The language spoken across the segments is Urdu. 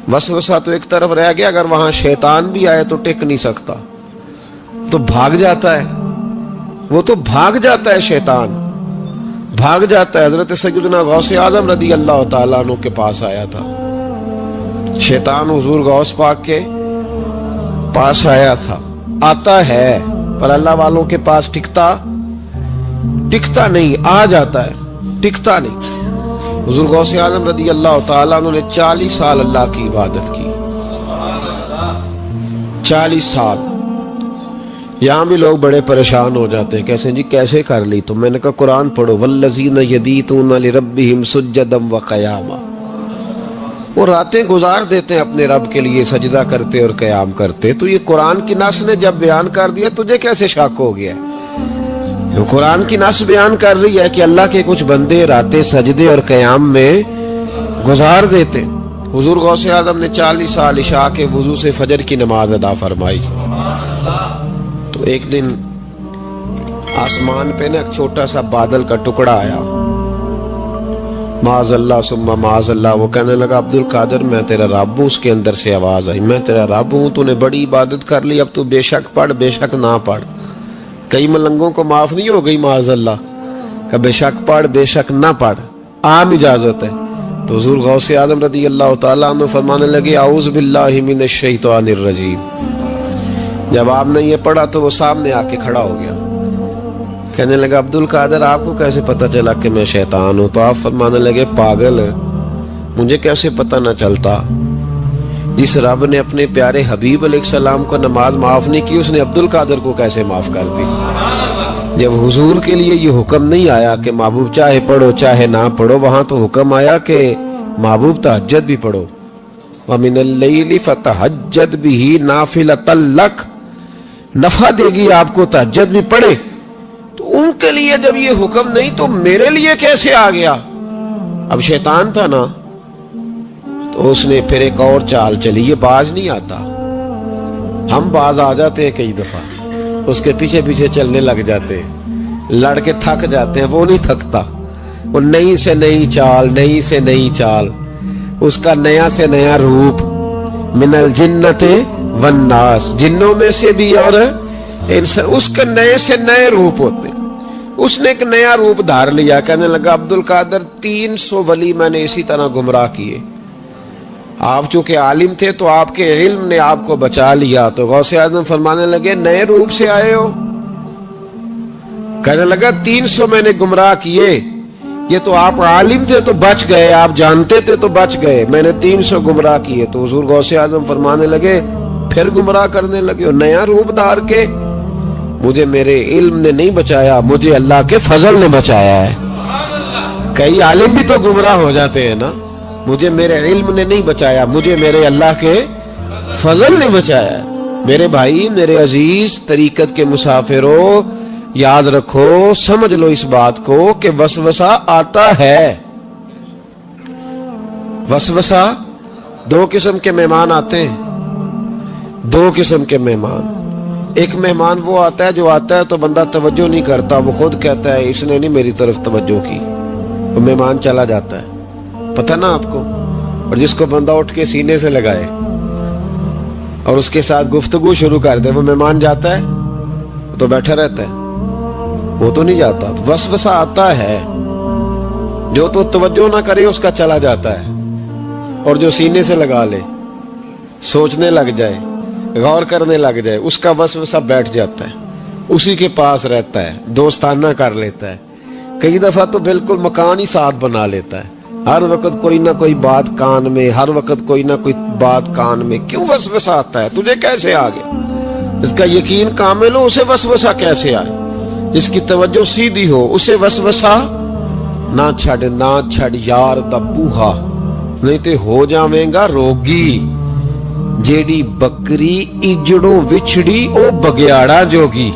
وسوسہ تو ایک طرف رہ گیا، اگر وہاں شیطان بھی آئے تو ٹک نہیں سکتا، تو بھاگ جاتا ہے، وہ تو بھاگ جاتا ہے، شیطان بھاگ جاتا ہے۔ حضرت سیدنا غوث اعظم رضی اللہ تعالیٰ عنہ کے پاس آیا تھا، شیطان حضور غوث پاک کے پاس آیا تھا، آتا ہے پر اللہ والوں کے پاس ٹکتا نہیں، آ جاتا ہے ٹکتا نہیں۔ حضور غوث اعظم رضی اللہ تعالیٰ عنہ نے 40 سال اللہ کی عبادت کی، 40 سال۔ یہاں بھی لوگ بڑے پریشان ہو جاتے ہیں، کیسے جی کیسے کر لی؟ تو میں نے کہا قرآن پڑھو، والذین یبیتون لربہم سجدا وقیاما، وہ راتیں گزار دیتے ہیں اپنے رب کے لیے سجدہ کرتے اور قیام کرتے۔ تو یہ قرآن کی نص نے جب بیان کر دیا، تجھے کیسے شک ہو گیا؟ قرآن کی نص بیان کر رہی ہے کہ اللہ کے کچھ بندے راتیں سجدے اور قیام میں گزار دیتے۔ حضور غوث اعظم نے 40 سال عشاء کے وضو سے فجر کی نماز ادا فرمائی۔ تو ایک دن آسمان پہ ایک چھوٹا سا بادل کا ٹکڑا آیا، معاذ اللہ ثم معاذ اللہ، وہ کہنے لگا عبد القادر میں تیرا رب ہوں۔ اس کے اندر سے آواز آئی، میں تیرا رب ہوں، تو نے بڑی عبادت کر لی، اب تو بے شک پڑھ بے شک نہ پڑھ۔ کئی ملنگوں کو معاف نہیں ہو گئی معاذ اللہ کہ بے شک پڑھ بے شک نہ پڑھ، عام اجازت ہے۔ تو حضور غوث اعظم رضی اللہ تعالیٰ عنہ فرمانے لگے اعوذ باللہ من الشیطان الرجیم۔ جب آپ نے یہ پڑھا تو وہ سامنے آ کے کھڑا ہو گیا، کہنے لگا عبد القادر آپ کو کیسے پتہ چلا کہ میں شیطان ہوں؟ تو آپ فرمانے لگے پاگل، مجھے کیسے پتہ نہ چلتا؟ جس رب نے اپنے پیارے حبیب علیہ السلام کو نماز معاف نہیں کی، اس نے عبد القادر کو کیسے معاف کر دی؟ جب حضور کے لیے یہ حکم نہیں آیا کہ محبوب چاہے پڑھو چاہے نہ پڑھو، وہاں تو حکم آیا کہ محبوب تہجد بھی پڑھو، وَمِنَ اللَّيْلِ فَتَہَجَّدْ بِهِ نَافِلَةً لَكَ، نفع دے گی آپ کو، تہجد بھی پڑھے۔ تو ان کے لیے جب یہ حکم نہیں تو میرے لیے کیسے آ گیا؟ اب شیطان تھا نا، تو اس نے پھر ایک اور چال چلی، یہ باز نہیں آتا، ہم باز آ جاتے ہیں کئی دفعہ، اس کے پیچھے پیچھے چلنے لگ جاتے ہیں، لڑ کے تھک جاتے ہیں، وہ نہیں تھکتا، وہ نئی سے نئی چال، نئی سے نئی چال، اس کا نیا سے نیا روپ، من الجنت والناس، جنوں میں سے بھی اور اس کے نئے سے نئے روپ ہوتے ہیں۔ اس نے ایک نیا روپ دھار لیا، کہنے لگا عبد القادر 300 ولی میں نے اسی طرح گمراہ کیے، آپ چونکہ عالم تھے تو آپ کے علم نے آپ کو بچا لیا۔ تو غوث اعظم فرمانے لگے نئے روپ سے آئے ہو؟ کہنے لگا 300 میں نے گمراہ کیے، یہ تو آپ عالم تھے تو بچ گئے، آپ جانتے تھے تو بچ گئے، میں نے 300 گمراہ کیے۔ تو حضور غوث اعظم فرمانے لگے پھر گمراہ کرنے لگے ہو نیا روپ دھار کے؟ مجھے میرے علم نے نہیں بچایا، مجھے اللہ کے فضل نے بچایا ہے۔ کئی عالم بھی تو گمراہ ہو جاتے ہیں نا، مجھے میرے علم نے نہیں بچایا، مجھے میرے اللہ کے فضل نے بچایا ہے۔ میرے بھائی، میرے عزیز طریقت کے مسافروں، یاد رکھو، سمجھ لو اس بات کو کہ وسوسہ آتا ہے۔ وسوسہ، دو قسم کے مہمان آتے ہیں، دو قسم کے مہمان۔ ایک مہمان وہ آتا ہے جو آتا ہے تو بندہ توجہ نہیں کرتا، وہ خود کہتا ہے اس نے نہیں میری طرف توجہ کی، وہ مہمان چلا جاتا ہے، پتہ نا آپ کو۔ اور جس کو بندہ اٹھ کے سینے سے لگائے اور اس کے ساتھ گفتگو شروع کر دے، وہ مہمان جاتا ہے تو بیٹھا رہتا ہے، وہ تو نہیں جاتا۔ تو وسوسہ آتا ہے، جو تو توجہ نہ کرے اس کا چلا جاتا ہے، اور جو سینے سے لگا لے، سوچنے لگ جائے، غور کرنے لگ جائے، اس کا وسوسہ بیٹھ جاتا ہے، اسی کے پاس رہتا ہے، دوستانہ کر لیتا ہے، کئی دفعہ تو بالکل مکان ہی ساتھ بنا لیتا ہے، ہر وقت کوئی نہ کوئی بات کان میں، ہر وقت کوئی نہ کوئی بات کان میں۔ کیوں وسوسہ آتا ہے؟ تجھے کیسے آ گیا؟ جس کا یقین کامل ہو اسے وسوسہ کیسے آئے؟ جس کی توجہ سیدھی ہو اسے وسوسہ نہ چھڑ یار دا بوہا، نہیں تے ہو جاویں گا روگی۔ جیڑی بکری اجڑوں وچھڑی او بگیاڑا جوگی۔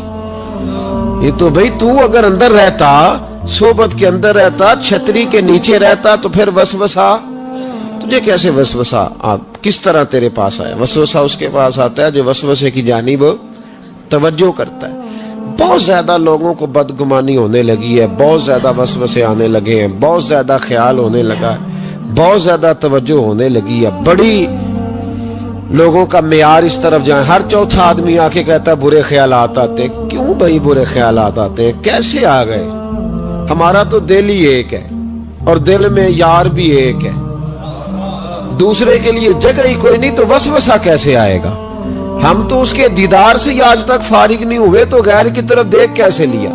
یہ تو بھئی تو اگر اندر رہتا، صحبت کے اندر رہتا، چھتری کے نیچے رہتا، تو پھر وسوسہ تجھے کیسے وسوسہ کس طرح تیرے پاس آیا؟ وسوسہ اس کے پاس آتا ہے جو وسوسے کی جانب توجہ کرتا ہے. بہت زیادہ لوگوں کو بدگمانی ہونے لگی ہے, بہت زیادہ وسوسے آنے لگے ہیں, بہت زیادہ خیال ہونے لگا ہے, بہت زیادہ توجہ ہونے لگی ہے. بڑی لوگوں کا معیار اس طرف جائیں, ہر چوتھا آدمی آ کے کہتا ہے برے خیالات آتے ہیں. کیوں بھائی برے خیالات آتے ہیں, کیسے آ گئے؟ ہمارا تو دل ہی ایک ہے اور دل میں یار بھی ایک ہے, دوسرے کے لیے جگہ ہی کوئی نہیں, تو وسوسہ کیسے آئے گا؟ ہم تو اس کے دیدار سے ہی آج تک فارغ نہیں ہوئے, تو غیر کی طرف دیکھ کیسے لیا؟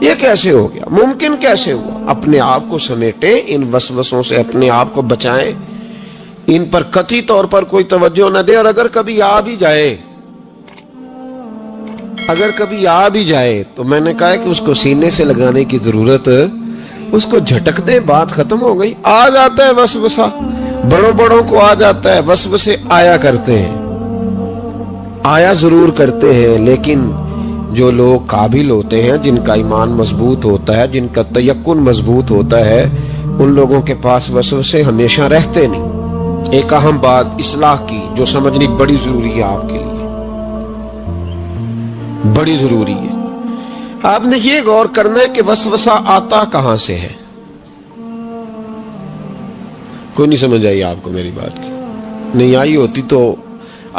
یہ کیسے ہو گیا؟ ممکن کیسے ہوا؟ اپنے آپ کو سمیٹیں, ان وسوسوں سے اپنے آپ کو بچائیں, ان پر قطعی طور پر کوئی توجہ نہ دیں. اور اگر کبھی آ بھی جائے تو میں نے کہا ہے کہ اس کو سینے سے لگانے کی ضرورت, اس کو جھٹک دیں, بات ختم ہو گئی. آ جاتا ہے وسوسہ, بڑوں کو آ جاتا ہے, وسوسے آیا کرتے ہیں, آیا ضرور کرتے ہیں, لیکن جو لوگ قابل ہوتے ہیں, جن کا ایمان مضبوط ہوتا ہے, جن کا تیقن مضبوط ہوتا ہے, ان لوگوں کے پاس وسوسے ہمیشہ رہتے نہیں. ایک اہم بات اصلاح کی جو سمجھنی بڑی ضروری ہے, آپ کے لیے بڑی ضروری ہے. آپ نے یہ غور کرنا ہے کہ وسوسہ آتا کہاں سے ہے. کوئی نہیں سمجھ آئی آپ کو میری بات کی؟ نہیں آئی ہوتی تو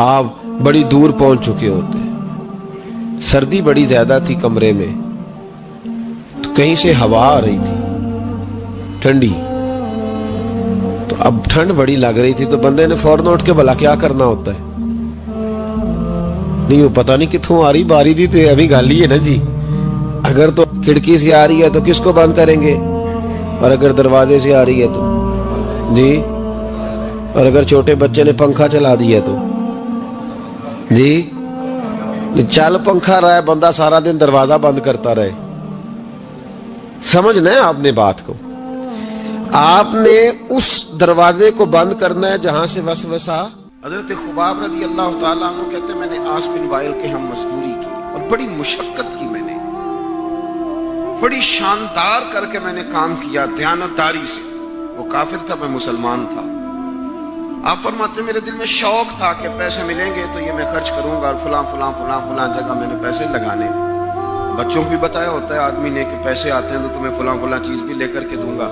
آپ بڑی دور پہنچ چکے ہوتے. سردی بڑی زیادہ تھی کمرے میں, تو کہیں سے ہوا آ رہی تھی ٹھنڈی, تو اب ٹھنڈ بڑی لگ رہی تھی, تو بندے نے فوراً اٹھ کے بھلا کیا کرنا ہوتا ہے؟ نہیں, وہ پتہ نہیں کتوں آ رہی, باری دی تو ابھی گالی ہے نا جی. اگر تو کھڑکی سے آ رہی ہے تو کس کو بند کریں گے, اور اگر دروازے سے آ رہی ہے تو جی, اور اگر چھوٹے بچے نے پنکھا چلا دیا تو جی, چل پنکھا رہا ہے, بندہ سارا دن دروازہ بند کرتا رہے. سمجھنا ہے آپ نے بات کو, آپ نے اس دروازے کو بند کرنا ہے جہاں سے وسوسہ. حضرت خباب رضی اللہ تعالیٰ عنہ کہتے ہیں میں نے عاص بن وائل کے ہم مزدوری کی اور بڑی مشقت کی, میں نے بڑی شاندار کر کے میں نے کام کیا دیانتداری سے. وہ کافر تھا, میں مسلمان تھا. آپ فرماتے ہیں میرے دل میں شوق تھا کہ پیسے ملیں گے تو یہ میں خرچ کروں گا, اور فلاں فلاں فلاں فلاں جگہ میں نے پیسے لگانے. بچوں کو بھی بتایا ہوتا ہے آدمی نے کہ پیسے آتے ہیں تو تمہیں فلاں فلاں چیز بھی لے کر کے دوں گا.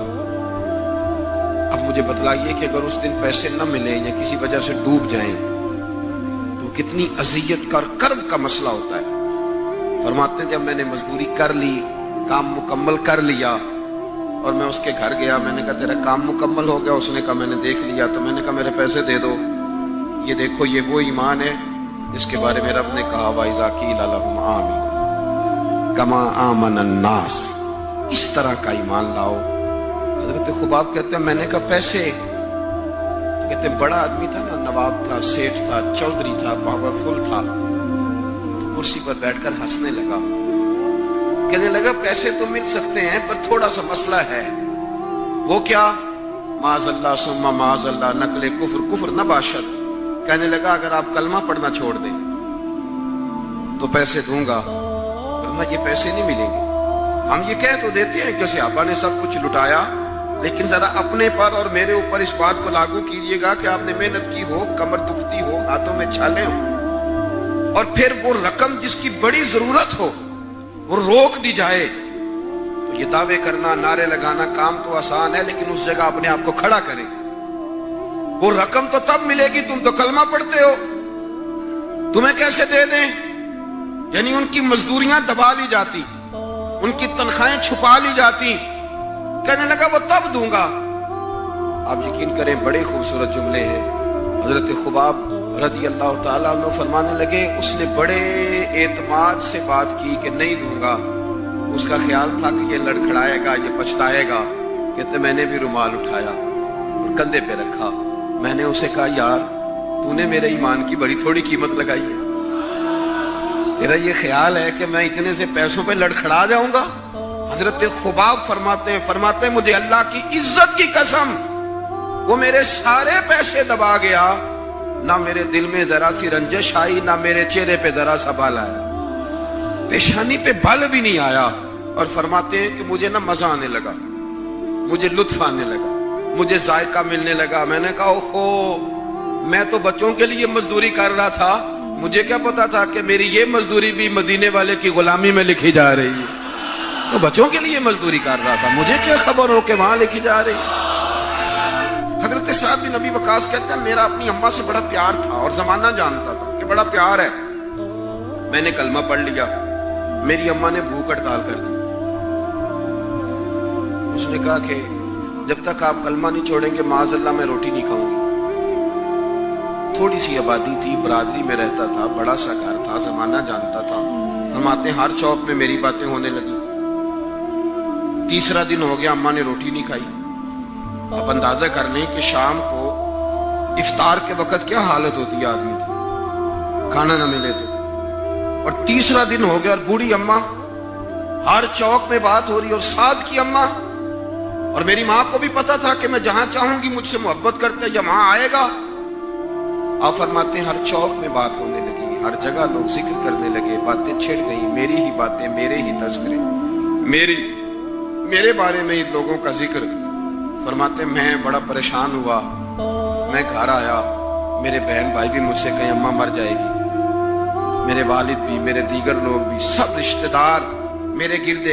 اب مجھے بتلائیے کہ اگر اس دن پیسے نہ ملیں یا کسی وجہ سے ڈوب جائیں تو کتنی اذیت کا اور کرب کا مسئلہ ہوتا ہے. فرماتے ہیں جب میں نے مزدوری کر لی, کام مکمل کر لیا, اور میں اس کے گھر گیا, میں نے کہا تیرا کام مکمل ہو گیا؟ اس نے کہا میں نے دیکھ لیا. تو میں نے کہا میرے پیسے دے دو, یہ دیکھو یہ وہ ایمان ہے جس کے بارے میں رب نے کہا وَإِذَا قِيلَ لَهُمْ آمِنُوا كَمَا آمَنَ النَّاسُ, اس طرح کا ایمان لاؤ. حضرت خباب کہتے ہیں میں نے کہا پیسے؟ تو کہتے ہیں بڑا آدمی تھا نا, نواب تھا, سیٹھ تھا, چودھری تھا, پاورفل تھا. تو کرسی پر بیٹھ کر ہنسنے لگا, کہنے لگا پیسے تو مل سکتے ہیں پر تھوڑا سا مسئلہ ہے. وہ کیا؟ معاذ اللہ ثم معاذ اللہ, نقل کفر نہ باشد. کہنے لگا اگر آپ کلمہ پڑھنا چھوڑ دیں تو پیسے دوں گا, ورنہ یہ پیسے نہیں ملیں گے. ہم یہ کہہ تو دیتے ہیں کہ صحابہ نے سب کچھ لٹایا, لیکن ذرا اپنے پر اور میرے اوپر اس بات کو لاگو کیجئے گا کہ آپ نے محنت کی ہو, کمر دکھتی ہو, ہاتھوں میں چھالے ہوں, اور پھر وہ رقم جس کی بڑی ضرورت ہو وہ روک دی جائے. تو یہ دعوے کرنا, نعرے لگانا کام تو آسان ہے, لیکن اس جگہ اپنے آپ کو کھڑا کریں. وہ رقم تو تب ملے گی, تم تو کلمہ پڑھتے ہو, تمہیں کیسے دے دیں؟ یعنی ان کی مزدوریاں دبا لی جاتی, ان کی تنخواہیں چھپا لی جاتی. کہنے لگا وہ تب دوں گا. آپ یقین کریں بڑے خوبصورت جملے ہیں. حضرت خباب رضی اللہ تعالیٰ عنہ فرمانے لگے اس نے بڑے اعتماد سے بات کی کہ نہیں دوں گا. اس کا خیال تھا کہ یہ لڑکھڑائے گا, یہ پچھتائے گا. کہتے میں نے بھی رومال اٹھایا اور کندھے پہ رکھا. میں نے اسے کہا یار تو نے میرے ایمان کی بڑی تھوڑی قیمت لگائی ہے, تیرا یہ خیال ہے کہ میں اتنے سے پیسوں پہ لڑکھڑا جاؤں گا؟ حضرت خباب فرماتے ہیں مجھے اللہ کی عزت کی قسم وہ میرے سارے پیسے دبا گیا, نہ میرے دل میں ذرا سی رنجش آئی, نہ میرے چہرے پہ ذرا سا بال آیا, پیشانی پہ بال بھی نہیں آیا. اور فرماتے ہیں کہ مجھے نہ مزہ آنے لگا, مجھے لطف آنے لگا, مجھے ذائقہ ملنے لگا. میں نے کہا اوہو, میں تو بچوں کے لیے مزدوری کر رہا تھا, مجھے کیا پتا تھا کہ میری یہ مزدوری بھی مدینے والے کی غلامی میں لکھی جا رہی ہے. تو بچوں کے لیے مزدوری کر رہا تھا, مجھے کیا خبر ہو کہ وہاں لکھی جا رہی. حضرت سعد بن ابی وقاص کہتے ہیں میرا اپنی اماں سے بڑا پیار تھا اور زمانہ جانتا تھا کہ بڑا پیار ہے. میں نے کلمہ پڑھ لیا, میری اماں نے بھوک ہڑتال کر دی. اس نے کہا کہ جب تک آپ کلمہ نہیں چھوڑیں گے معاذ اللہ میں روٹی نہیں کھاؤں گی. تھوڑی سی آبادی تھی, برادری میں رہتا تھا, بڑا سا گھر تھا, زمانہ جانتا تھا. فرماتے ہیں ہر چوک میں میری باتیں ہونے لگی. تیسرا دن ہو گیا, اماں نے روٹی نہیں کھائی. آپ اندازہ کر لیں کہ شام کو افطار کے وقت کیا حالت ہوتی ہے آدمی کی, کھانا نہ ملے تو. اور تیسرا دن ہو گیا اور بوڑھی اماں, ہر چوک میں بات ہو رہی. اور سعد کی اماں, اور میری ماں کو بھی پتا تھا کہ میں جہاں چاہوں گی مجھ سے محبت کرتے یا وہاں آئے گا. آپ فرماتے ہیں ہر چوک میں بات ہونے لگی, ہر جگہ لوگ ذکر کرنے لگے, باتیں چھڑ گئی, میری ہی باتیں, میرے ہی تذکرے, میرے بارے میں ان لوگوں کا ذکر. فرماتے میں بڑا پریشان ہوا. میں گھر آیا, میرے بہن بھائی بھی مجھ سے کہیں اماں مر جائے گی, میرے والد بھی, میرے دیگر لوگ بھی, سب رشتہ دار میرے گرد.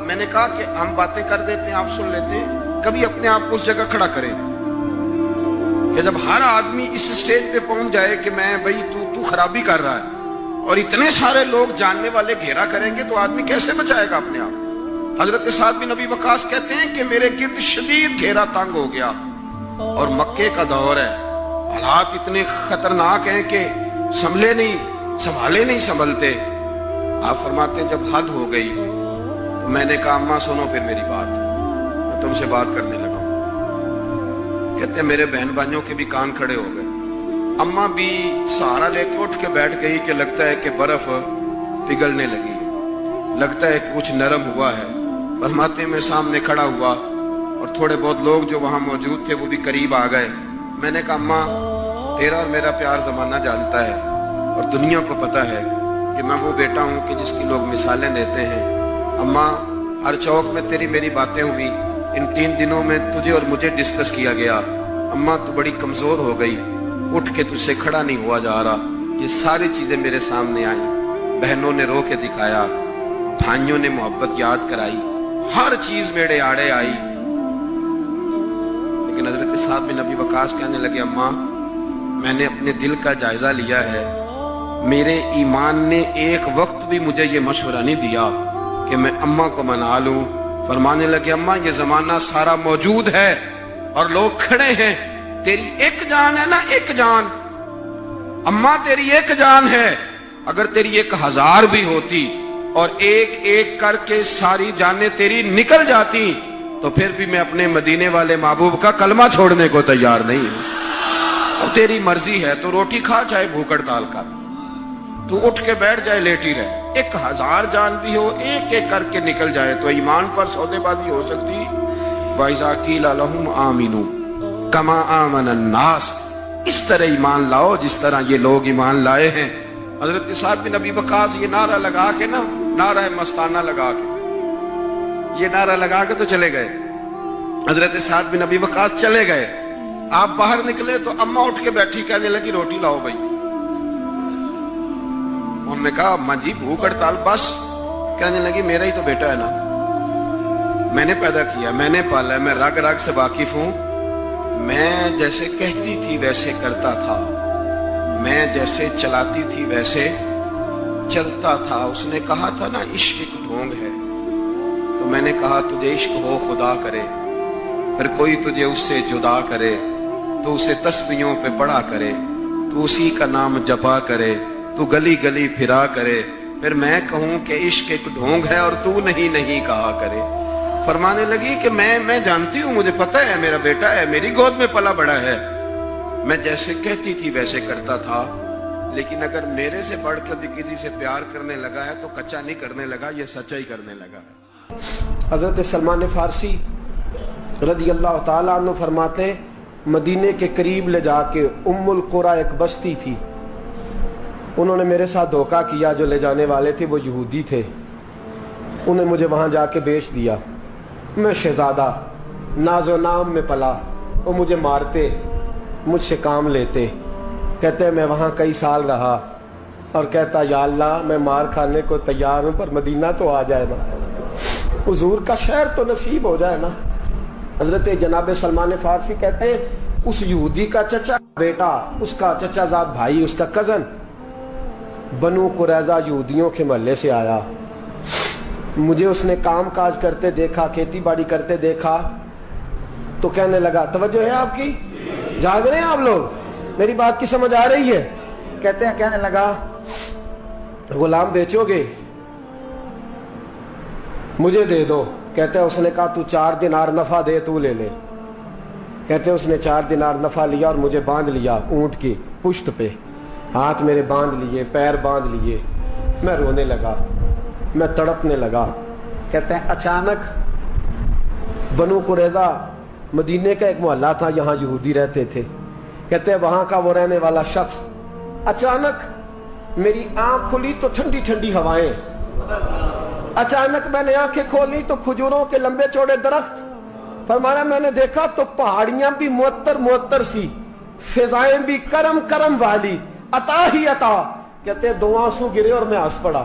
میں نے کہا کہ ہم باتیں کر دیتے ہیں, آپ سن لیتے ہیں. کبھی اپنے آپ کو اس جگہ کھڑا کریں کہ جب ہر آدمی اس سٹیج پہ پہنچ جائے کہ میں بھئی تو خرابی کر رہا ہے, اور اتنے سارے لوگ جاننے والے گھیرا کریں گے تو آدمی کیسے بچائے گا اپنے آپ. حضرت سعد بن ابی وقاص کہتے ہیں کہ میرے گرد شدید گھیرا تنگ ہو گیا, اور مکے کا دور ہے, حالات اتنے خطرناک ہیں کہ سنبھالے نہیں سنبھلتے. آپ فرماتے ہیں جب حد ہو گئی تو میں نے کہا اماں سنو پھر میری بات, میں تم سے بات کرنے لگا. کہتے ہیں میرے بہن بھائیوں کے بھی کان کھڑے ہو گئے. اماں بھی سہارا لے کے اٹھ کے بیٹھ گئی کہ لگتا ہے کہ برف پگھلنے لگی, لگتا ہے کہ کچھ نرم ہوا ہے. فرماتے ہیں میں سامنے کھڑا ہوا اور تھوڑے بہت لوگ جو وہاں موجود تھے وہ بھی قریب آ گئے. میں نے کہا اماں تیرا اور میرا پیار زمانہ جانتا ہے, اور دنیا کو پتا ہے کہ میں وہ بیٹا ہوں کہ جس کی لوگ مثالیں دیتے ہیں. اماں ہر چوک میں تیری میری باتیں ہوئی, ان 3 دنوں میں تجھے اور مجھے ڈسکس کیا گیا. اماں تو بڑی کمزور ہو گئی, اٹھ کے تجھ سے کھڑا نہیں ہوا جا رہا. یہ ساری چیزیں میرے سامنے آئیں, بہنوں نے رو کے دکھایا, بھائیوں نے محبت یاد کرائی, ہر چیز میرے آڑے آئی. لیکن حضرت سعد بن ابی وقاص کہنے لگے اماں میں نے اپنے دل کا جائزہ لیا ہے, میرے ایمان نے ایک وقت بھی مجھے یہ مشورہ نہیں دیا کہ میں اماں کو منا لوں. فرمانے لگے اماں یہ زمانہ سارا موجود ہے اور لوگ کھڑے ہیں, تیری ایک جان ہے نا, ایک جان. اماں تیری ایک جان ہے, اگر تیری 1000 بھی ہوتی اور ایک ایک کر کے ساری جانیں تیری نکل جاتی تو پھر بھی میں اپنے مدینے والے محبوب کا کلمہ چھوڑنے کو تیار نہیں ہوں. اب تیری مرضی ہے تو روٹی کھا چاہے بھوک ہڑتال کر, تو اٹھ کے بیٹھ جائے لیٹی رہے. 1000 جان بھی ہو ایک ایک کر کے نکل جائے تو ایمان پر سودے بازی ہو سکتی. وَإِذَا قِيلَ لَهُمْ آمِنُوا كَمَا آمَنَ النَّاسُ, اس طرح ایمان لاؤ جس طرح یہ لوگ ایمان لائے ہیں. حضرت سعد بن ابی وقاص یہ نعرہ لگا کے نا, نعرہ مستانہ لگا کے, یہ نعرہ لگا کے تو چلے گئے. حضرت سعد بن ابی وقاص چلے گئے. آپ باہر نکلے تو اماں اٹھ کے بیٹھی, کہنے لگی روٹی لاؤ بھائی. انہوں نے کہا اماں جی بھوک ہڑتال بس. کہنے لگی میرا ہی تو بیٹا ہے نا, میں نے پیدا کیا, میں نے پالا ہے, میں رگ رگ سے واقف ہوں. میں جیسے کہتی تھی ویسے کرتا تھا, میں جیسے چلاتی تھی ویسے چلتا تھا. اس نے کہا تھا نا عشق ایک ڈھونگ ہے, تو میں نے کہا تجھے عشق ہو خدا کرے, پھر کوئی تجھے اس سے جدا کرے تو اسے تسبیحوں پہ پڑھا کرے, تو اسی کا نام جپا کرے, تو گلی گلی پھرا کرے, پھر میں کہوں کہ عشق ایک ڈھونگ ہے اور تو نہیں کہا کرے. فرمانے لگی کہ میں جانتی ہوں, مجھے پتہ ہے میرا بیٹا ہے, میری گود میں پلا بڑا ہے, میں جیسے کہتی تھی ویسے کرتا تھا, لیکن اگر میرے سے بڑھ کر بھی کسی سے پیار کرنے لگا ہے تو کچا نہیں کرنے لگا, یہ سچا ہی کرنے لگا ہے. حضرت سلمان فارسی رضی اللہ تعالیٰ عنہ فرماتے ہیں مدینے کے قریب لے جا کے ام القریٰ ایک بستی تھی, انہوں نے میرے ساتھ دھوکہ کیا. جو لے جانے والے تھے وہ یہودی تھے, انہیں مجھے وہاں جا کے بیچ دیا. میں شہزادہ ناز و نام میں پلا, وہ مجھے مارتے, مجھ سے کام لیتے. کہتے ہیں میں وہاں کئی سال رہا, اور کہتا یا اللہ میں مار کھانے کو تیار ہوں پر مدینہ تو آ جائے نا، حضور کا شہر تو نصیب ہو جائے نا۔ حضرت جناب سلمان فارسی کہتے ہیں اس یہودی کا چچا بیٹا، اس کا چچا زاد بھائی، اس کا کزن بنو قریظہ یہودیوں کے محلے سے آیا، مجھے اس نے کام کاج کرتے دیکھا، کھیتی باڑی کرتے دیکھا تو کہنے لگا، توجہ ہے آپ کی، جاگ رہے ہیں آپ لوگ، میری بات کی سمجھ آ رہی ہے؟ کہتے ہیں، کہنے لگا غلام بیچو گے؟ مجھے دے دو۔ کہتے ہیں اس نے کہا تو 4 دینار نفع دے، تو لے لے۔ کہتے ہیں اس نے 4 دینار نفع لیا اور مجھے باندھ لیا اونٹ کی پشت پہ، ہاتھ میرے باندھ لیے، پیر باندھ لیے، میں رونے لگا، میں تڑپنے لگا۔ کہتے ہیں اچانک بنو قریظہ مدینے کا ایک محلہ تھا، یہاں یہودی رہتے تھے، کہتے ہیں وہاں کا وہ رہنے والا شخص اچانک میری آنکھ کھلی تو ٹھنڈی ٹھنڈی ہوائیں، اچانک میں نے آنکھیں کھولی تو کھجوروں کے لمبے چوڑے درخت، فرمایا میں نے دیکھا تو پہاڑیاں بھی معطر معطر سی، فضائیں بھی کرم کرم والی، عطا ہی عطا۔ کہتے ہیں 2 آنسو گرے اور میں ہنس پڑا،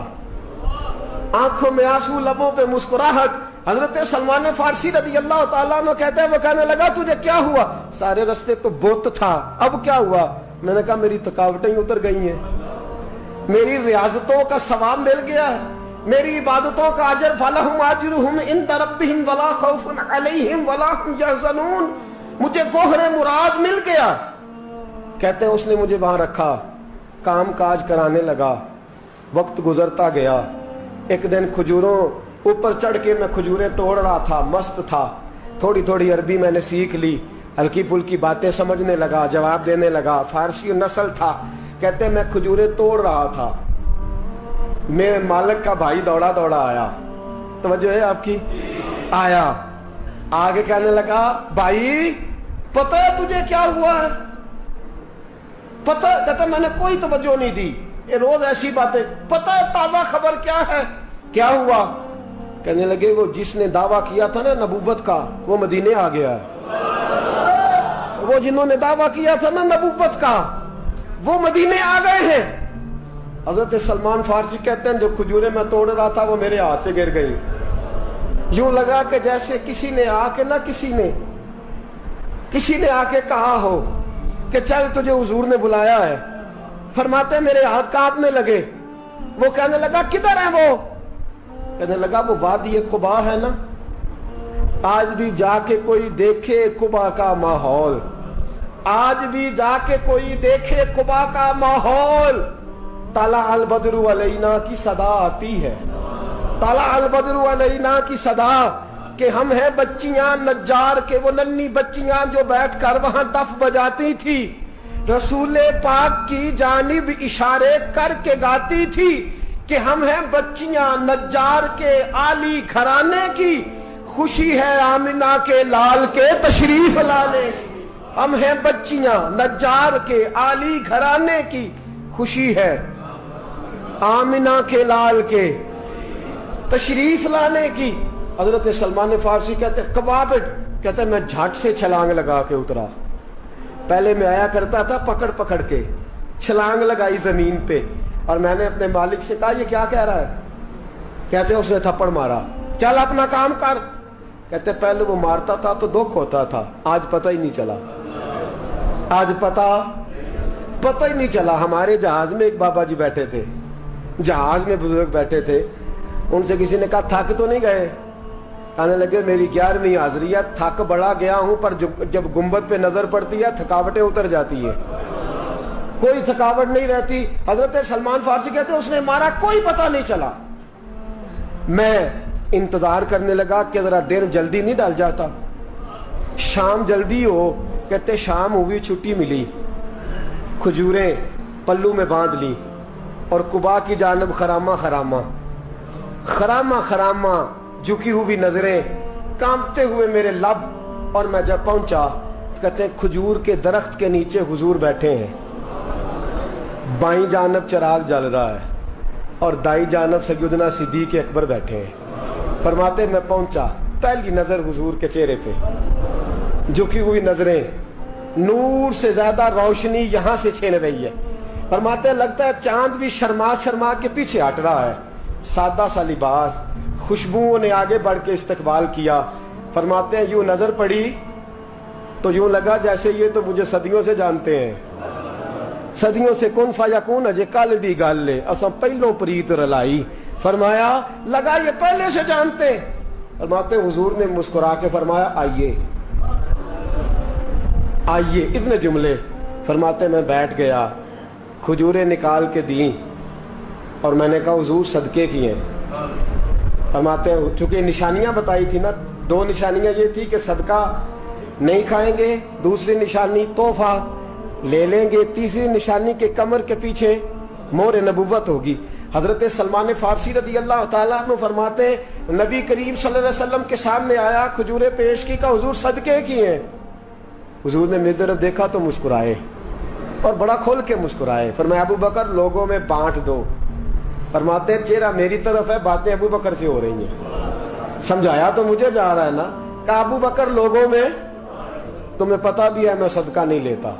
آنکھوں میں آنسو، لبوں پہ مسکراہٹ۔ حضرت سلمان فارسی رضی اللہ تعالیٰ عنہ کہتے ہیں وہ کہنے لگا تجھے کیا ہوا؟ سارے رستے تو بت تھا، اب کیا ہوا؟ میں نے کہا میری تھکاوٹیں اتر گئی ہیں، میری ریاضتوں کا ثواب مل گیا ہے، میری عبادتوں کا اجر، فَلَهُمْ أَجْرُهُمْ عِنْدَ رَبِّهِمْ وَلَا خَوْفٌ عَلَيْهِمْ وَلَا هُمْ يَحْزَنُونَ، مجھے گوہر مراد مل گیا۔ کہتے ہیں اس نے مجھے وہاں رکھا، کام کاج کرانے لگا، وقت گزرتا گیا۔ ایک دن کھجوروں اوپر چڑھ کے میں کھجوریں توڑ رہا تھا، مست تھا، تھوڑی تھوڑی عربی میں نے سیکھ لی، ہلکی پھلکی باتیں سمجھنے لگا، جواب دینے لگا، فارسی نسل تھا۔ کہتے ہیں میں کھجوریں توڑ رہا تھا، میرے مالک کا بھائی دوڑا دوڑا آیا، توجہ ہے آپ کی، آیا آگے کہنے لگا بھائی پتہ ہے تجھے کیا ہوا ہے؟ پتہ؟ کہتا میں نے کوئی توجہ نہیں دی، یہ روز ایسی باتیں، پتہ ہے تازہ خبر کیا ہے؟ کیا ہوا؟ کہنے لگے وہ جس نے دعویٰ کیا تھا نا نبوت کا وہ مدینے آ گیا ہے، وہ جنہوں نے دعویٰ کیا تھا نا نبوت کا وہ مدینے آ گئے ہیں۔ حضرت سلمان فارسی کہتے ہیں جو کھجوریں میں توڑ رہا تھا وہ میرے ہاتھ سے گر گئی، یوں لگا کہ جیسے کسی نے آ کے کسی نے آ کے کہا ہو کہ چل تجھے حضور نے بلایا ہے۔ فرماتے ہیں میرے ہاتھ کانپنے لگے۔ وہ کہنے لگا کدھر ہے وہ؟ کہنے لگا وہ وادی قبا ہے نا، آج بھی جا کے کوئی دیکھے قبا کا ماحول، آج بھی جا کے کوئی دیکھے قبا کا ماحول، طلع البدر علینا کی صدا آتی ہے، طلع البدر علینا کی صدا، کہ ہم ہیں بچیاں نجار کے، وہ ننھی بچیاں جو بیٹھ کر وہاں دف بجاتی تھی، رسول پاک کی جانب اشارے کر کے گاتی تھی کہ ہم ہیں بچیاں نجار کے عالی گھرانے کی، خوشی ہے آمنہ کے لال کے تشریف لانے کی، ہم ہیں بچیاں نجار کے عالی گھرانے کی، خوشی ہے آمنہ کے لال کے تشریف لانے کی۔ حضرت سلمان فارسی کہتے ہیں کبابٹ، کہتے ہیں میں جھٹ سے چھلانگ لگا کے اترا، پہلے میں آیا کرتا تھا پکڑ پکڑ کے، چھلانگ لگائی زمین پہ، اور میں نے اپنے مالک سے کہا یہ کیا کہہ رہا ہے؟ کہتے ہیں اس نے تھپڑ مارا، چل اپنا کام کر۔ کہتے ہیں پہلے وہ مارتا تھا تو دکھ ہوتا تھا، آج پتہ ہی نہیں چلا، آج پتہ ہی نہیں چلا۔ ہمارے جہاز میں ایک بابا جی بیٹھے تھے، جہاز میں بزرگ بیٹھے تھے، ان سے کسی نے کہا تھک تو نہیں گئے؟ کہنے لگے میری 11ویں حاضری ہے، تھک بڑا گیا ہوں، پر جب گنبد پہ نظر پڑتی ہے تھکاوٹیں اتر جاتی ہیں، کوئی تھکاوٹ نہیں رہتی۔ حضرت سلمان فارسی کہتے ہیں اس نے مارا، کوئی پتہ نہیں چلا۔ میں انتظار کرنے لگا کہ ذرا دن جلدی نہیں ڈال جاتا، شام جلدی ہو۔ کہتے شام ہوئی، چھٹی ملی، کھجوریں پلو میں باندھ لی، اور قبا کی جانب خرامہ خرامہ جھکی ہوئی نظریں، کانپتے ہوئے میرے لب، اور میں جب پہنچا کہتے ہیں کھجور کے درخت کے نیچے حضور بیٹھے ہیں، بائیں جانب چراغ جل رہا ہے اور دائیں جانب سیدنا صدیق اکبر بیٹھے ہیں۔ فرماتے میں پہنچا، پہلی نظر حضور کے چہرے پہ، جھکی ہوئی نظریں، نور سے زیادہ روشنی یہاں سے چھن رہی ہے، فرماتے ہیں لگتا ہے چاند بھی شرما شرما کے پیچھے ہٹ رہا ہے. سادہ سا لباس, خوشبوؤں نے آگے بڑھ کے استقبال کیا. فرماتے ہیں یوں نظر پڑی تو یوں لگا جیسے یہ تو مجھے صدیوں سے جانتے ہیں, صدیوں سے کن فیکون اجے کل دی گل لے اساں پہلوں پریت رلائی. فرمایا لگا یہ پہلے سے جانتے. فرماتے حضور نے مسکرا کے فرمایا آئیے آئیے, اتنے جملے. فرماتے میں بیٹھ گیا, کھجوریں نکال کے دیں اور میں نے کہا حضور صدقے کی ہیں. فرماتے ہیں چونکہ نشانیاں بتائی تھی نا, 2 نشانیاں یہ تھی کہ صدقہ نہیں کھائیں گے, دوسری نشانی تحفہ لے لیں گے, تیسری نشانی کے کمر کے پیچھے مہر نبوت ہوگی. حضرت سلمان فارسی رضی اللہ تعالیٰ عنہ فرماتے ہیں نبی کریم صلی اللہ علیہ وسلم کے سامنے آیا, کھجوریں پیش کی, کہا حضور صدقے کی ہیں. حضور نے میری طرف دیکھا تو مسکرائے اور بڑا کھول کے مسکرائے. فرمایا ابو بکر لوگوں میں بانٹ دو. فرماتے ہیں چہرہ میری طرف ہے, باتیں ابو بکر سے ہو رہی ہیں. سمجھایا تو مجھے جا رہا ہے نا. کہا ابو بکر لوگوں میں, تمہیں پتا بھی ہے میں صدقہ نہیں لیتا.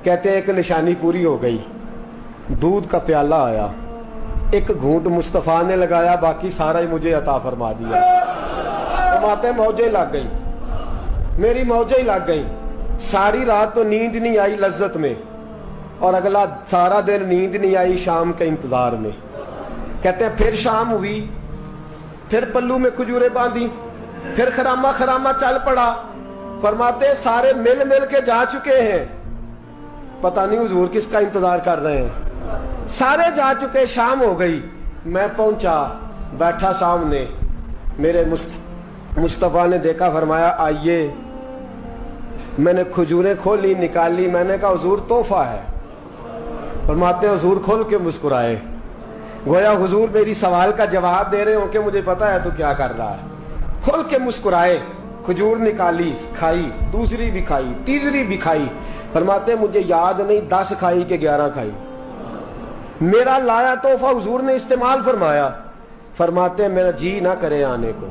کہتے ہیں ایک نشانی پوری ہو گئی, دودھ کا پیالہ آیا, ایک گھونٹ مصطفیٰ نے لگایا, باقی سارا ہی مجھے عطا فرما دیا. فرماتے ہیں موجیں لگ گئی, میری موجیں لگ گئی. ساری رات تو نیند نہیں آئی لذت میں, اور اگلا سارا دن نیند نہیں آئی شام کے انتظار میں. کہتے ہیں پھر شام ہوئی, پھر پلو میں کھجوریں باندھی, پھر خرامہ خرامہ چل پڑا. فرماتے ہیں سارے مل مل کے جا چکے ہیں, پتہ نہیں حضور کس کا انتظار کر رہے ہیں. سارے جا چکے, شام ہو گئی. میں پہنچا, بیٹھا سامنے, میرے مصطفیٰ نے دیکھا, فرمایا آئیے. میں نے کھجوریں کھولی, نکالی, میں نے کہا حضور تحفہ ہے. فرماتے ہیں حضور کھول کے مسکرائے, گویا حضور میری سوال کا جواب دے رہے ہوں کہ مجھے پتا ہے تو کیا کر رہا ہے. کھول کے مسکرائے, کھجور نکالی, کھائی, دوسری بھی کھائی, تیسری بھی کھائی. فرماتے ہیں مجھے یاد نہیں 10 کھائی کہ 11 کھائی. میرا لایا تحفہ حضور نے استعمال فرمایا. فرماتے ہیں میرا جی نہ کرے آنے کو,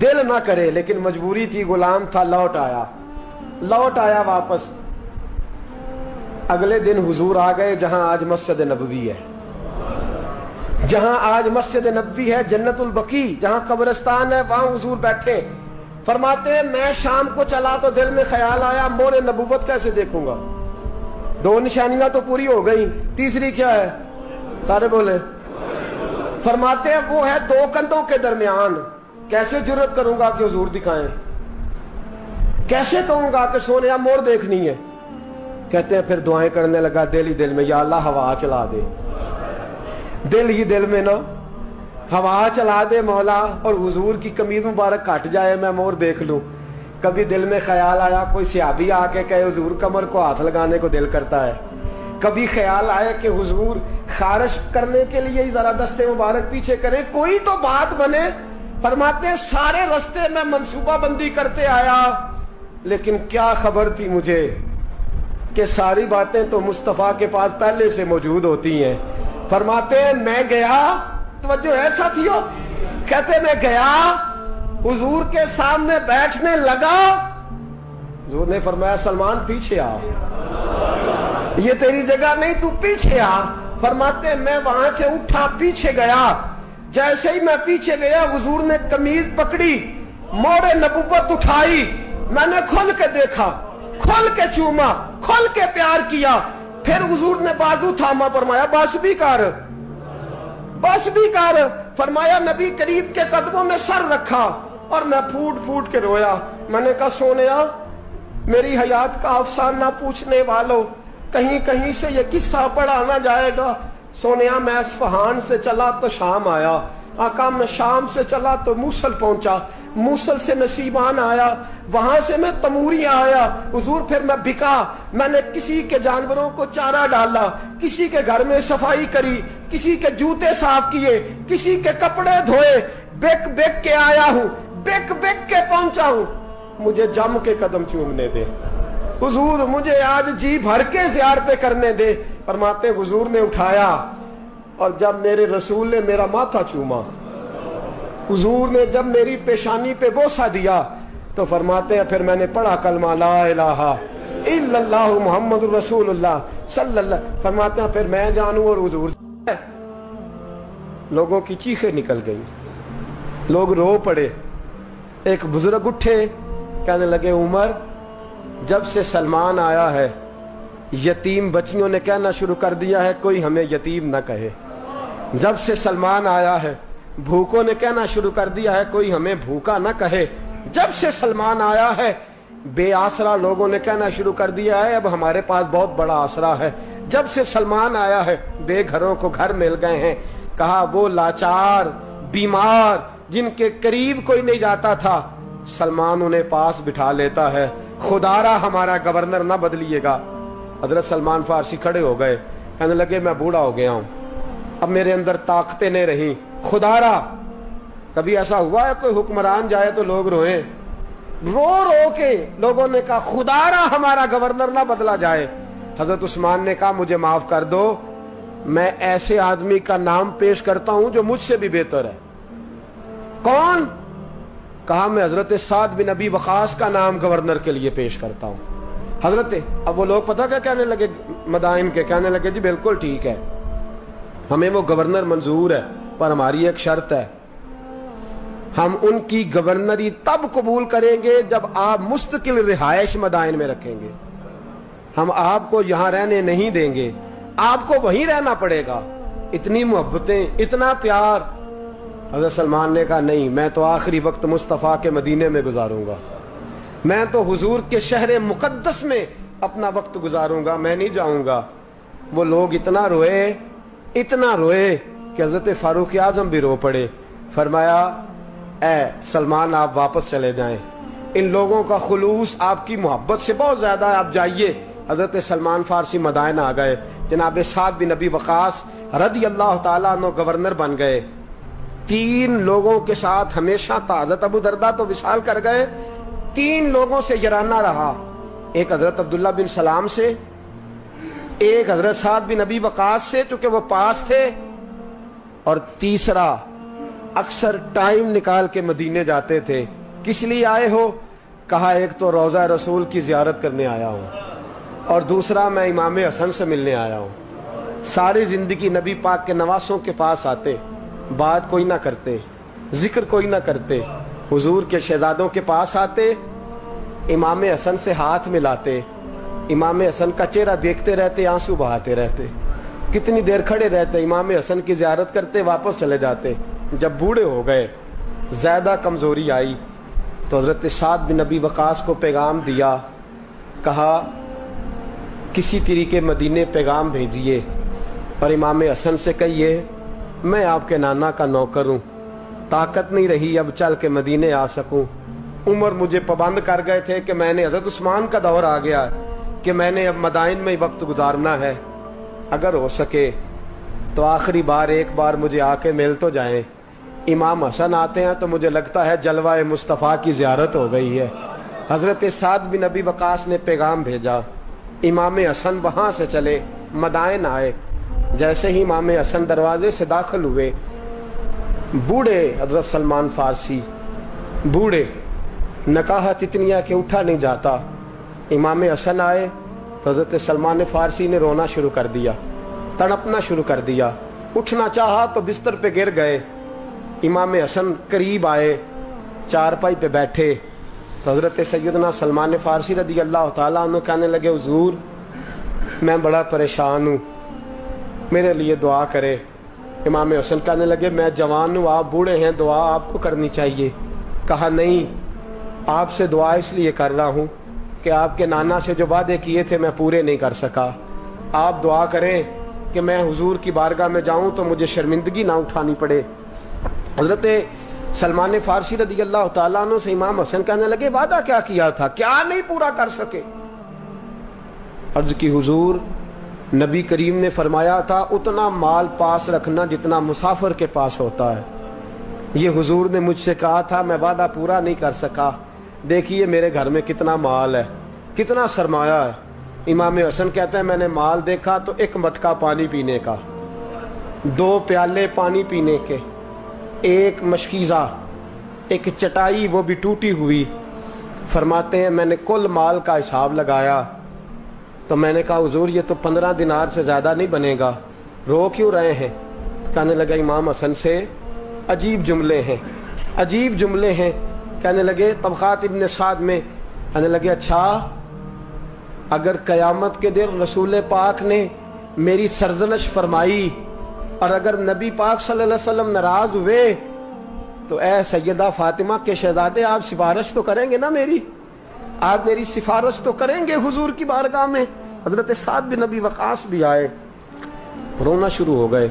دل نہ کرے, لیکن مجبوری تھی, غلام تھا, لوٹ آیا واپس. اگلے دن حضور آ گئے جہاں آج مسجد نبوی ہے, جہاں آج مسجد نبوی ہے, جنت البقیع جہاں قبرستان ہے, وہاں حضور بیٹھے. فرماتے ہیں میں شام کو چلا تو دل میں خیال آیا مہر نبوت کیسے دیکھوں گا. 2 نشانیاں تو پوری ہو گئی, تیسری کیا ہے, سارے بولے. فرماتے ہیں وہ ہے 2 کندھوں کے درمیان, کیسے جرت کروں گا کہ حضور دکھائیں, کیسے کہوں گا کہ سونیا مور دیکھنی ہے. کہتے ہیں پھر دعائیں کرنے لگا دل ہی دل میں, یا اللہ ہوا چلا دے, دل ہی دل میں نا ہوا چلا دے مولا, اور حضور کی قمیض مبارک کٹ جائے, میں مور دیکھ لوں. کبھی دل میں خیال آیا کوئی صحابی آ کے کہے حضور کمر کو ہاتھ لگانے کو دل کرتا ہے. کبھی خیال آیا کہ حضور خارش کرنے کے لیے ہی ذرا دستے مبارک پیچھے کریں, کوئی تو بات بنے. فرماتے ہیں سارے رستے میں منصوبہ بندی کرتے آیا, لیکن کیا خبر تھی مجھے کہ ساری باتیں تو مصطفیٰ کے پاس پہلے سے موجود ہوتی ہیں. فرماتے ہیں میں گیا, توجہ ہے ساتھیوں, کہتے میں گیا, حضور کے سامنے بیٹھنے لگا. حضور نے فرمایا سلمان پیچھے آ, یہ تیری جگہ نہیں, تو پیچھے آ. فرماتے ہیں میں وہاں سے اٹھا, پیچھے گیا. جیسے ہی میں پیچھے گیا حضور نے قمیض پکڑی, مہر نبوت اٹھائی, میں نے کھل کے دیکھا, کھل کے چوما, کھل کے پیار کیا. پھر حضور نے بازو تھاما, فرمایا بس بھی کر, بس بھی کر. فرمایا نبی کریم کے قدموں میں سر رکھا اور میں پھوٹ پھوٹ کے رویا. میں نے کہا سونیا میری حیات کا افسانہ پوچھنے والوں, کہیں کہیں سے یہ قصہ پڑھا نہ جائے گا. سونیا میں اصفہان سے چلا تو شام آیا, آقا میں شام سے چلا تو موصل پہنچا, موصل سے نصیبان آیا, وہاں سے میں تموریاں آیا. حضور پھر میں بکا, میں نے کسی کے جانوروں کو چارہ ڈالا, کسی کے گھر میں صفائی کری, کسی کے جوتے صاف کیے, کسی کے کپڑے دھوئے. بک بک کے آیا ہوں, بک بک کے پہنچا ہوں, مجھے جم کے قدم چومنے دے حضور, مجھے آج جی بھر کے زیارتیں کرنے دے. فرماتے حضور نے اٹھایا, اور جب میرے رسول نے میرا ماتھا چوما, حضور نے جب میری پیشانی پہ بوسہ دیا, تو فرماتے ہیں پھر میں نے پڑھا کلمہ لا الہ الا اللہ محمد رسول اللہ. صلی اللہ فرماتے ہیں پھر میں جانوں اور حضور لوگوں کی چیخیں نکل گئی، لوگ رو پڑے. ایک بزرگ اٹھے کہنے لگے عمر جب سے سلمان آیا ہے یتیم بچیوں نے کہنا شروع کر دیا ہے کوئی ہمیں یتیم نہ کہے. جب سے سلمان آیا ہے بھوکوں نے کہنا شروع کر دیا ہے کوئی ہمیں بھوکا نہ کہے. جب سے سلمان آیا ہے بے آسرا لوگوں نے کہنا شروع کر دیا ہے اب ہمارے پاس بہت بڑا آسرا ہے. جب سے سلمان آیا ہے بے گھروں کو گھر مل گئے ہیں. کہا وہ لاچار بیمار جن کے قریب کوئی نہیں جاتا تھا سلمان انہیں پاس بٹھا لیتا ہے. خدارا ہمارا گورنر نہ بدلیے گا. حضرت سلمان فارسی کھڑے ہو گئے کہنے لگے میں بوڑھا ہو گیا ہوں اب میرے اندر طاقتیں نہیں رہیں. خدارا کبھی ایسا ہوا ہے کوئی حکمران جائے تو لوگ روئیں؟ رو رو کے لوگوں نے کہا خدارا ہمارا گورنر نہ بدلا جائے. حضرت عثمان نے کہا مجھے معاف کر دو میں ایسے آدمی کا نام پیش کرتا ہوں جو مجھ سے بھی بہتر ہے. کون؟ کہا میں حضرت سعد بن ابی وقاص کا نام گورنر کے لیے پیش کرتا ہوں. حضرت اب وہ لوگ پتہ کیا کہنے لگے مدائن کے کہنے لگے جی بالکل ٹھیک ہے ہمیں وہ گورنر منظور ہے پر ہماری ایک شرط ہے ہم ان کی گورنری تب قبول کریں گے جب آپ مستقل رہائش مدائن میں رکھیں گے. ہم آپ کو یہاں رہنے نہیں دیں گے آپ کو وہیں رہنا پڑے گا. اتنی محبتیں اتنا پیار. حضرت سلمان نے کہا نہیں میں تو آخری وقت مصطفیٰ کے مدینے میں گزاروں گا میں تو حضور کے شہر مقدس میں اپنا وقت گزاروں گا میں نہیں جاؤں گا. وہ لوگ اتنا روئے کہ حضرت فاروق اعظم بھی رو پڑے. فرمایا اے سلمان آپ واپس چلے جائیں ان لوگوں کا خلوص آپ کی محبت سے بہت زیادہ ہے آپ جائیے. حضرت سلمان فارسی مدائن آ گئے. جناب سعد بن ابی وقاص رضی اللہ تعالیٰ عنہ گورنر بن گئے. 3 لوگوں کے ساتھ ہمیشہ تھا. حضرت ابو دردہ تو وصال کر گئے 3 لوگوں سے یارانہ رہا. ایک حضرت عبداللہ بن سلام سے ایک حضرت سعد بن ابی وقاص سے چونکہ وہ پاس تھے اور تیسرا اکثر ٹائم نکال کے مدینے جاتے تھے. کس لیے آئے ہو؟ کہا ایک تو روضہ رسول کی زیارت کرنے آیا ہوں اور دوسرا میں امام حسن سے ملنے آیا ہوں. ساری زندگی نبی پاک کے نواسوں کے پاس آتے بات کوئی نہ کرتے ذکر کوئی نہ کرتے. حضور کے شہزادوں کے پاس آتے امام حسن سے ہاتھ ملاتے امام حسن کا چہرہ دیکھتے رہتے آنسو بہاتے رہتے. کتنی دیر کھڑے رہتے امام حسن کی زیارت کرتے واپس چلے جاتے. جب بوڑھے ہو گئے زیادہ کمزوری آئی تو حضرت سعد بن ابی وقاص کو پیغام دیا. کہا کسی طریقے مدینے پیغام بھیجیے اور امام حسن سے کہیے میں آپ کے نانا کا نوکر ہوں طاقت نہیں رہی اب چل کے مدینے آ سکوں. عمر مجھے پابند کر گئے تھے کہ میں نے حضرت عثمان کا دور آ گیا کہ میں نے اب مدائن میں وقت گزارنا ہے. اگر ہو سکے تو آخری بار ایک بار مجھے آ کے مل تو جائیں. امام حسن آتے ہیں تو مجھے لگتا ہے جلوہ مصطفیٰ کی زیارت ہو گئی ہے. حضرت سعد بن ابی وقاص نے پیغام بھیجا. امام حسن وہاں سے چلے مدائن آئے. جیسے ہی امام حسن دروازے سے داخل ہوئے بوڑھے حضرت سلمان فارسی بوڑھے نکاحت اتنی ہے کہ اٹھا نہیں جاتا. امام حسن آئے تو حضرت سلمان فارسی نے رونا شروع کر دیا تڑپنا شروع کر دیا. اٹھنا چاہا تو بستر پہ گر گئے. امام حسن قریب آئے چارپائی پہ بیٹھے تو حضرت سیدنا سلمان فارسی رضی اللہ تعالیٰ عنہ کہنے لگے حضور میں بڑا پریشان ہوں میرے لیے دعا کرے. امام حسن کہنے لگے میں جوان ہوں آپ بوڑھے ہیں دعا آپ کو کرنی چاہیے. کہا نہیں آپ سے دعا اس لیے کر رہا ہوں کہ آپ کے نانا سے جو وعدے کیے تھے میں پورے نہیں کر سکا. آپ دعا کریں کہ میں حضور کی بارگاہ میں جاؤں تو مجھے شرمندگی نہ اٹھانی پڑے. حضرت سلمان فارسی رضی اللہ تعالیٰ عنہ سے امام حسن کہنے لگے وعدہ کیا کیا تھا کیا نہیں پورا کر سکے؟ عرض کی حضور نبی کریم نے فرمایا تھا اتنا مال پاس رکھنا جتنا مسافر کے پاس ہوتا ہے. یہ حضور نے مجھ سے کہا تھا میں وعدہ پورا نہیں کر سکا. دیکھیے میرے گھر میں کتنا مال ہے کتنا سرمایہ ہے. امام حسن کہتے ہیں میں نے مال دیکھا تو 1 مٹکا پانی پینے کا 2 پیالے پانی پینے کے 1 مشکیزہ 1 چٹائی وہ بھی ٹوٹی ہوئی. فرماتے ہیں میں نے کل مال کا حساب لگایا تو میں نے کہا حضور یہ تو 15 دینار سے زیادہ نہیں بنے گا، رو کیوں رہے ہیں؟ کہنے لگا امام حسن سے عجیب جملے ہیں، عجیب جملے ہیں۔ کہنے لگے طبقات ابن سعد میں، کہنے لگے اچھا اگر قیامت کے دن رسول پاک نے میری سرزنش فرمائی اور اگر نبی پاک صلی اللہ علیہ وسلم ناراض ہوئے تو اے سیدہ فاطمہ کے شہزادے آپ سفارش تو کریں گے نا میری، آپ میری سفارش تو کریں گے حضور کی بارگاہ میں؟ حضرت سعد بن نبی وقاص بھی آئے، رونا شروع ہو گئے،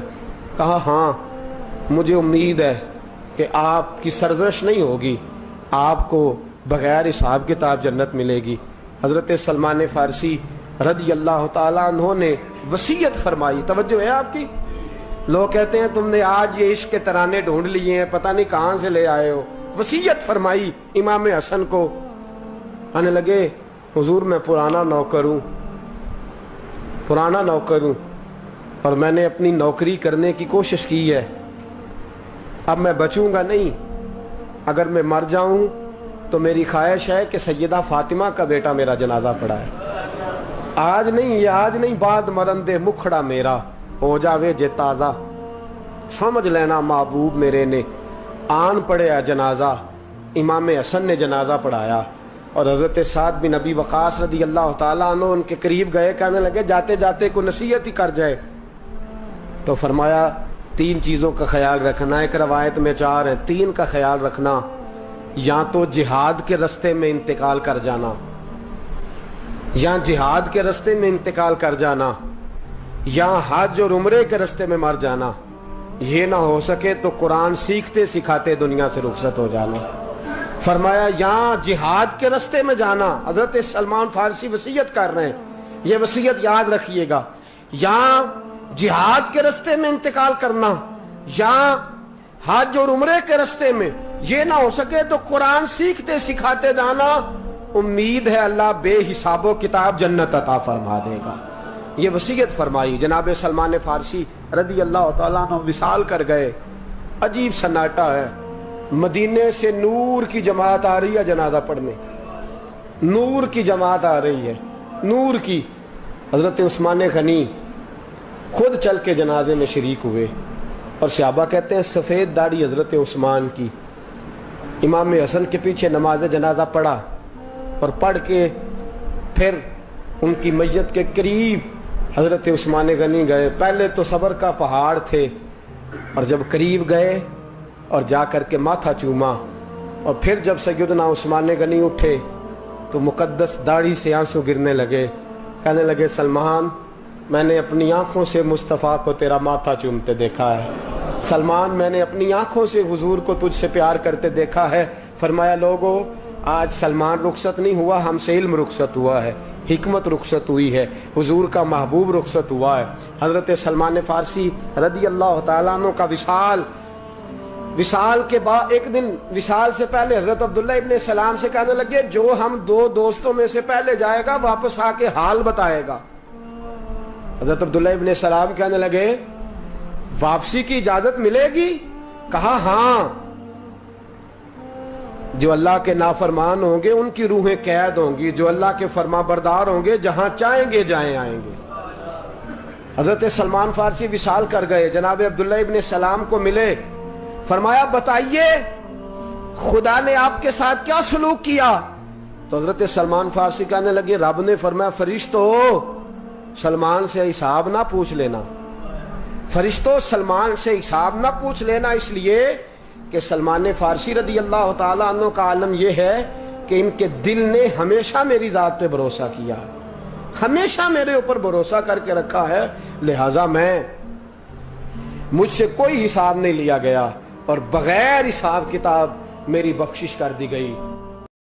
کہا ہاں مجھے امید ہے کہ آپ کی سرزنش نہیں ہوگی، آپ کو بغیر حساب کتاب جنت ملے گی۔ حضرت سلمان فارسی رضی اللہ تعالیٰ عنہ نے وصیت فرمائی، توجہ ہے آپ کی؟ لوگ کہتے ہیں تم نے آج یہ عشق کے ترانے ڈھونڈ لیے ہیں، پتہ نہیں کہاں سے لے آئے ہو۔ وصیت فرمائی امام حسن کو، کہنے لگے حضور میں پرانا نوکر ہوں، پرانا نوکر ہوں اور میں نے اپنی نوکری کرنے کی کوشش کی ہے، اب میں بچوں گا نہیں، اگر میں مر جاؤں تو میری خواہش ہے کہ سیدہ فاطمہ کا بیٹا میرا جنازہ پڑھائے، آج نہیں، یہ آج نہیں، بعد مرندے مکھڑا میرا ہو جاوے جے تازہ، سمجھ لینا محبوب میرے نے آن پڑھیا جنازہ۔ امام حسن نے جنازہ پڑھایا اور حضرت سعد بن نبی وقاص رضی اللہ تعالیٰ عنہ ان کے قریب گئے، کہنے لگے جاتے جاتے کو نصیحت ہی کر جائے، تو فرمایا 3 چیزوں کا خیال رکھنا، ایک روایت میں 4 ہیں، 3 کا خیال رکھنا، یا تو جہاد کے رستے میں انتقال کر جانا، یا جہاد کے رستے میں انتقال کر جانا، یا حج اور عمرے کے رستے میں مر جانا، یہ نہ ہو سکے تو قرآن سیکھتے سکھاتے دنیا سے رخصت ہو جانا۔ فرمایا یا جہاد کے رستے میں جانا، حضرت سلمان فارسی وصیت کر رہے ہیں، یہ وصیت یاد رکھیے گا، یا جہاد کے رستے میں انتقال کرنا، یا حج اور عمرے کے رستے میں، یہ نہ ہو سکے تو قرآن سیکھتے سکھاتے جانا، امید ہے اللہ بے حساب و کتاب جنت عطا فرما دے گا۔ یہ وصیت فرمائی۔ جناب سلمان فارسی رضی اللہ تعالیٰ عنہ وصال کر گئے، عجیب سناٹا ہے، مدینے سے نور کی جماعت آ رہی ہے جنازہ پڑھنے، نور کی جماعت آ رہی ہے، نور کی۔ حضرت عثمان غنی خود چل کے جنازے میں شریک ہوئے، اور صحابہ کہتے ہیں سفید داڑھی حضرت عثمان کی۔ امام حسن کے پیچھے نماز جنازہ پڑھا اور پڑھ کے پھر ان کی میت کے قریب حضرت عثمان غنی گئے۔ پہلے تو صبر کا پہاڑ تھے، اور جب قریب گئے اور جا کر کے ماتھا چوما، اور پھر جب سیدنا عثمان غنی اٹھے تو مقدس داڑھی سے آنسو گرنے لگے، کہنے لگے سلمان میں نے اپنی آنکھوں سے مصطفیٰ کو تیرا ماتھا چومتے دیکھا ہے، سلمان میں نے اپنی آنکھوں سے حضور کو تجھ سے پیار کرتے دیکھا ہے۔ فرمایا لوگو آج سلمان رخصت نہیں ہوا، ہم سے علم رخصت ہوا ہے، حکمت رخصت ہوئی ہے، حضور کا محبوب رخصت ہوا ہے۔ حضرت سلمان فارسی رضی اللہ تعالیٰ عنہ کا وصال کے بعد ایک دن وصال سے پہلے حضرت عبداللہ ابن سلام سے کہنے لگے جو ہم 2 دوستوں میں سے پہلے جائے گا واپس آ کے حال بتائے گا۔ حضرت عبداللہ ابن سلام کہنے لگے واپسی کی اجازت ملے گی؟ کہا ہاں، جو اللہ کے نافرمان ہوں گے ان کی روحیں قید ہوں گی، جو اللہ کے فرما بردار ہوں گے جہاں چاہیں گے جائیں آئیں گے۔ حضرت سلمان فارسی وصال کر گئے، جناب عبداللہ ابن سلام کو ملے، فرمایا بتائیے خدا نے آپ کے ساتھ کیا سلوک کیا؟ تو حضرت سلمان فارسی کہنے لگے رب نے فرمایا فرشتو سلمان سے حساب نہ پوچھ لینا، فرشتوں سلمان سے حساب نہ پوچھ لینا، اس لیے کہ سلمان فارسی رضی اللہ تعالیٰ عنہ کا عالم یہ ہے کہ ان کے دل نے ہمیشہ میری ذات پہ بھروسہ کیا، ہمیشہ میرے اوپر بھروسہ کر کے رکھا ہے، لہٰذا مجھ سے کوئی حساب نہیں لیا گیا اور بغیر حساب کتاب میری بخشش کر دی گئی۔